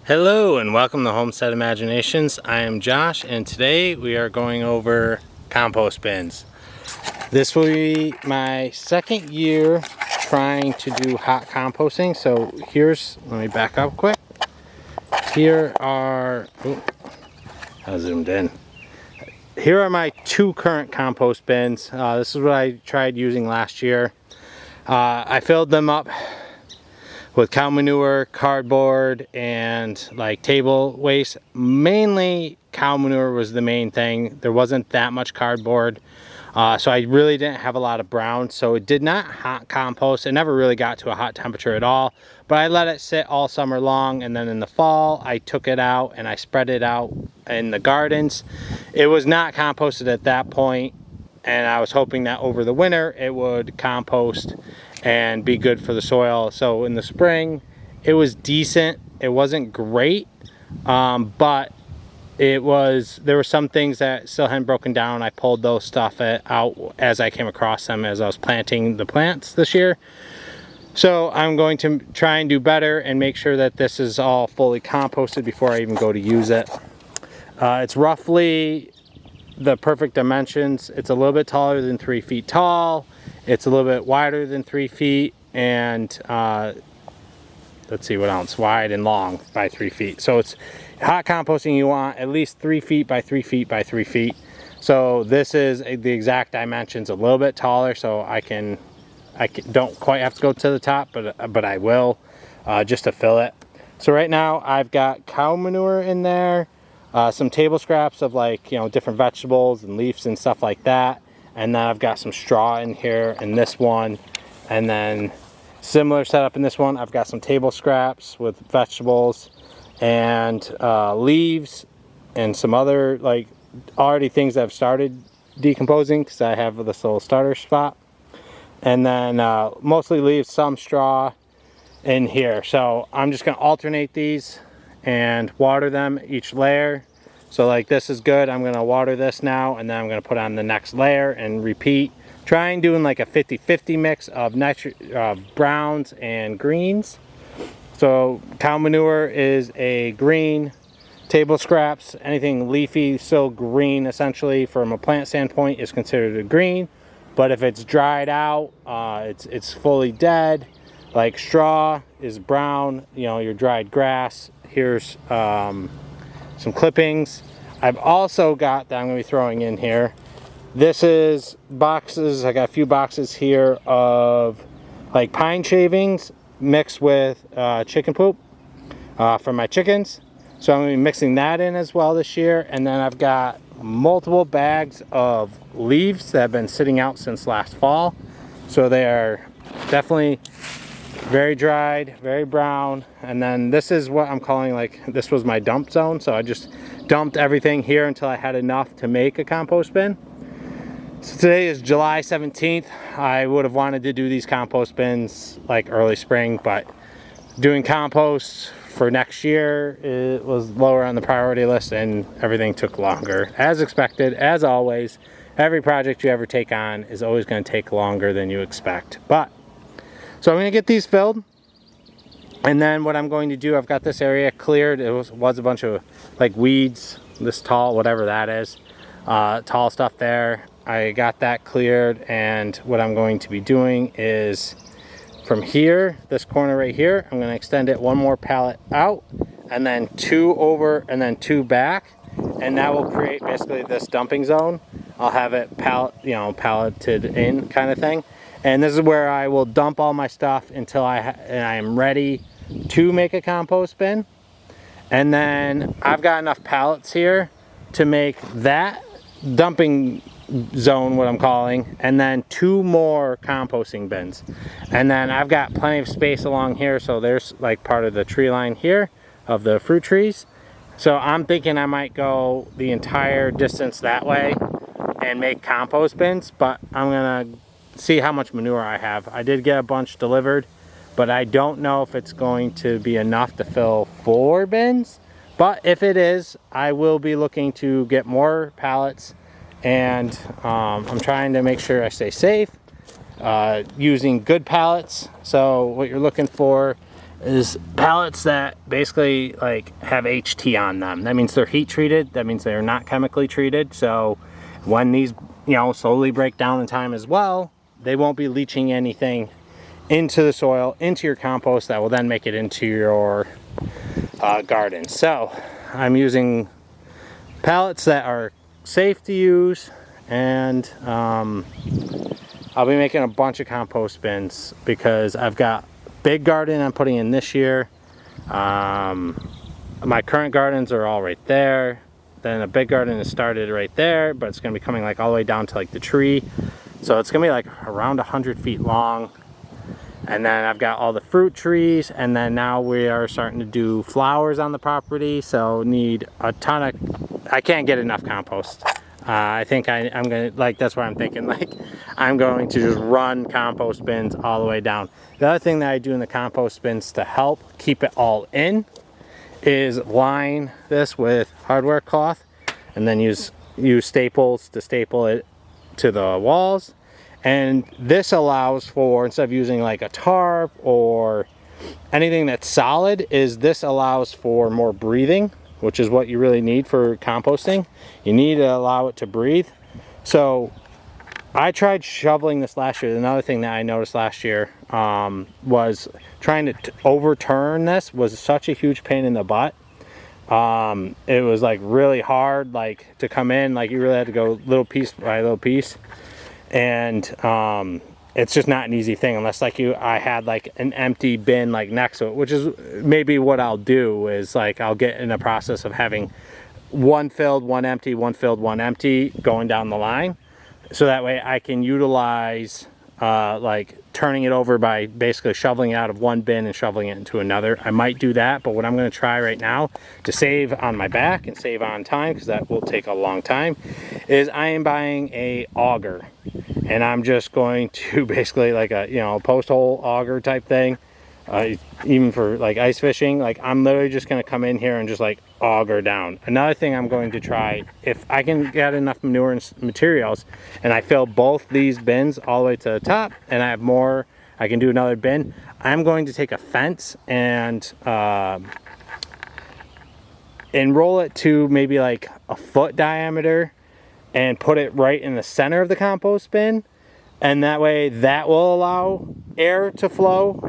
Hello and welcome to Homestead Imaginations. I am Josh and today we are going over compost bins. This will be my second year trying to do hot composting. So let me back up quick. Here are, I zoomed in. Here are my two current compost bins. This is what I tried using last year. I filled them up with cow manure, cardboard, and like table waste. Mainly cow manure was the main thing. There wasn't that much cardboard. So I really didn't have a lot of brown. So it did not hot compost. It never really got to a hot temperature at all. But I let it sit all summer long. And then in the fall, I took it out and I spread it out in the gardens. It was not composted at that point. And I was hoping that over the winter, it would compost and be good for the soil. So in the spring it was decent. It wasn't great, but there were some things that still hadn't broken down. I pulled those stuff out as I came across them as I was planting the plants this year. So I'm going to try and do better and make sure that this is all fully composted before I even go to use it. It's roughly the perfect dimensions. It's a little bit taller than 3 feet tall. It's a little bit wider than 3 feet, and let's see what else, wide and long by 3 feet. So it's hot composting, you want at least 3 feet by 3 feet by 3 feet. So this is the exact dimensions, a little bit taller, so I don't quite have to go to the top, but I will just to fill it. So right now I've got cow manure in there, some table scraps of different vegetables and leaves and stuff like that. And then I've got some straw in here in this one. And then similar setup in this one. I've got some table scraps with vegetables and leaves and some other already things that have started decomposing because I have this little starter spot. And then mostly leaves, some straw in here. So I'm just gonna alternate these and water them each layer. So like this is good. I'm gonna water this now and then I'm gonna put on the next layer and repeat. Trying doing like a 50-50 mix of browns and greens. So cow manure is a green, table scraps, anything leafy, still green essentially from a plant standpoint is considered a green. But if it's dried out, it's fully dead. Like straw is brown, your dried grass. Here's some clippings. I've also got that I'm going to be throwing in here. This is boxes. I got a few boxes here of like pine shavings mixed with chicken poop from my chickens. So I'm going to be mixing that in as well this year. And then I've got multiple bags of leaves that have been sitting out since last fall. So they are definitely very dried, very brown. And then this is what I'm calling this was my dump zone. So I just dumped everything here until I had enough to make a compost bin. So today is July 17th. I would have wanted to do these compost bins like early spring, but doing compost for next year, it was lower on the priority list and everything took longer. As expected, as always, every project you ever take on is always going to take longer than you expect. So I'm going to get these filled, and then what I'm going to do, I've got this area cleared. It was a bunch of weeds, this tall, whatever that is, tall stuff there. I got that cleared, and what I'm going to be doing is from here, this corner right here, I'm going to extend it one more pallet out, and then 2 over, and then 2 back, and that will create basically this dumping zone. I'll have it palleted in kind of thing. And this is where I will dump all my stuff until I am ready to make a compost bin. And then I've got enough pallets here to make that dumping zone, what I'm calling, and then 2 more composting bins. And then I've got plenty of space along here, so there's part of the tree line here of the fruit trees. So I'm thinking I might go the entire distance that way and make compost bins, but I'm gonna see how much manure I have. I did get a bunch delivered, but I don't know if it's going to be enough to fill 4 bins. But if it is, I will be looking to get more pallets, and I'm trying to make sure I stay safe using good pallets. So what you're looking for is pallets that basically like have HT on them. That means they're heat treated. That means they're not chemically treated. So when these, you know, slowly break down in time as well, they won't be leaching anything into the soil, into your compost that will then make it into your garden. So I'm using pallets that are safe to use, and I'll be making a bunch of compost bins because I've got big garden I'm putting in this year. My current gardens are all right there. Then a big garden is started right there, but it's going to be coming like all the way down to like the tree. So it's going to be like around 100 feet long. And then I've got all the fruit trees, and then now we are starting to do flowers on the property. So need a ton of, I can't get enough compost. I think I'm gonna, like, that's what I'm thinking, like I'm going to just run compost bins all the way down. The other thing that I do in the compost bins to help keep it all in is line this with hardware cloth, and then use staples to staple it to the walls. And this allows for, instead of using like a tarp or anything that's solid, this allows for more breathing, which is what you really need for composting. You need to allow it to breathe. So I tried shoveling this last year. Another thing that I noticed last year was trying to overturn this was such a huge pain in the butt. It was like really hard, like to come in, like you really had to go little piece by little piece. And it's just not an easy thing unless like I had like an empty bin like next to it, which is maybe what I'll do is like I'll get in a process of having one filled, one empty, one filled, one empty going down the line. So that way I can utilize like turning it over by basically shoveling it out of one bin and shoveling it into another. I might do that, but what I'm going to try right now to save on my back and save on time, because that will take a long time, is I am buying a auger, and I'm just going to basically like a, you know, post hole auger type thing. Even for like ice fishing, like I'm literally just going to come in here and just like auger down. Another thing I'm going to try, if I can get enough manure and materials and I fill both these bins all the way to the top and I have more, I can do another bin. I'm going to take a fence and roll it to maybe like a foot diameter and put it right in the center of the compost bin, and that way that will allow air to flow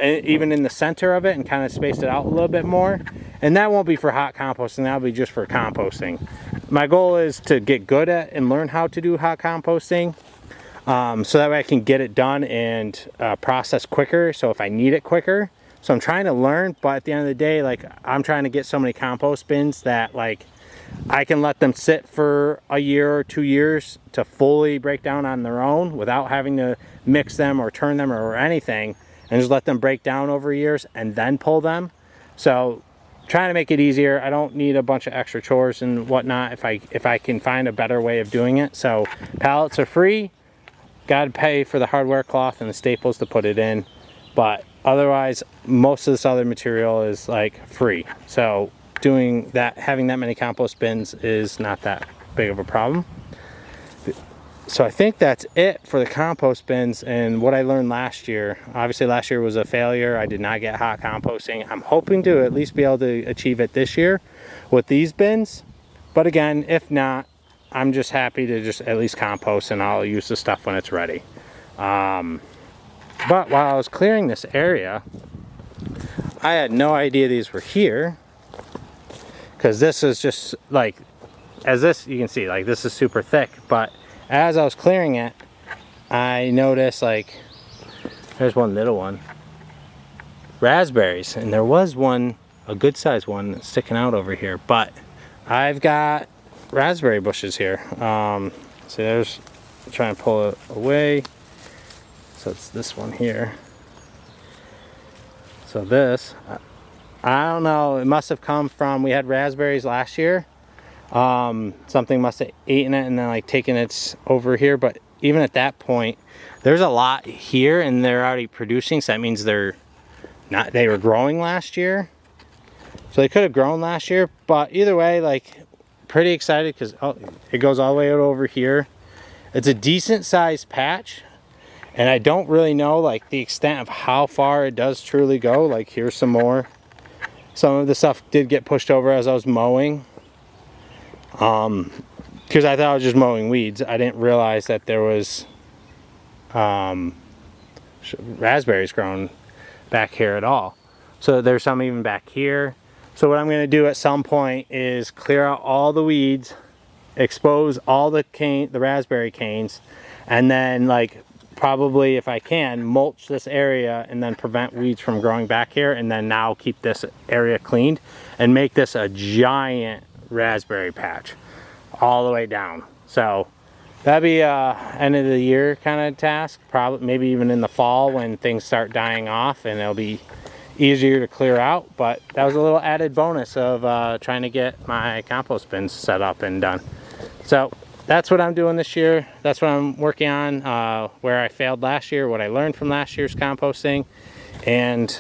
even in the center of it and kind of space it out a little bit more. And that won't be for hot composting, that'll be just for composting. My goal is to get good at and learn how to do hot composting, so that way I can get it done and process quicker, so if I need it quicker. So I'm trying to learn, but at the end of the day, like I'm trying to get so many compost bins that like I can let them sit for a year or 2 years to fully break down on their own without having to mix them or turn them or anything, and just let them break down over years and then pull them. So trying to make it easier. I don't need a bunch of extra chores and whatnot if I can find a better way of doing it. So pallets are free. Got to pay for the hardware cloth and the staples to put it in, but otherwise most of this other material is like free. So doing that, having that many compost bins is not that big of a problem. So I think that's it for the compost bins and what I learned last year. Obviously last year was a failure. I did not get hot composting. I'm hoping to at least be able to achieve it this year with these bins. But again, if not, I'm just happy to just at least compost, and I'll use the stuff when it's ready. But while I was clearing this area, I had no idea these were here, because this is just like, as this, you can see, like this is super thick, but as I was clearing it, I noticed like, there's one little one, raspberries, and there was one, a good sized one sticking out over here, but I've got raspberry bushes here. So there's, trying to pull it away. So it's this one here. So this, I don't know, it must have come from, we had raspberries last year. Something must have eaten it and then like taken it over here, but even at that point there's a lot here and they're already producing, so that means they were growing last year, so they could have grown last year. But either way, like pretty excited because it goes all the way out over here. It's a decent sized patch, And I don't really know like the extent of how far it does truly go. Like here's some more. Some of the stuff did get pushed over as I was mowing. Because I thought I was just mowing weeds. I didn't realize that there was raspberries growing back here at all. So there's some even back here. So what I'm going to do at some point is clear out all the weeds, expose all the raspberry canes, and then like probably, if I can, mulch this area and then prevent weeds from growing back here, and then now keep this area cleaned and make this a giant raspberry patch all the way down. So that'd be end of the year kind of task, probably maybe even in the fall when things start dying off, and it'll be easier to clear out. But that was a little added bonus of trying to get my compost bins set up and done. So that's what I'm doing this year. That's what I'm working on, where I failed last year, what I learned from last year's composting, and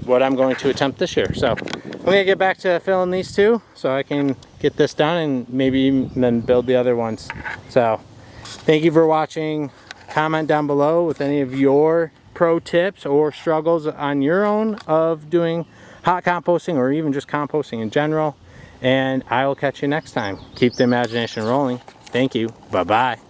what I'm going to attempt this year. So I'm gonna get back to filling these two so I can get this done and maybe then build the other ones. So thank you for watching. Comment down below with any of your pro tips or struggles on your own of doing hot composting or even just composting in general. And I will catch you next time. Keep the imagination rolling. Thank you. Bye-bye.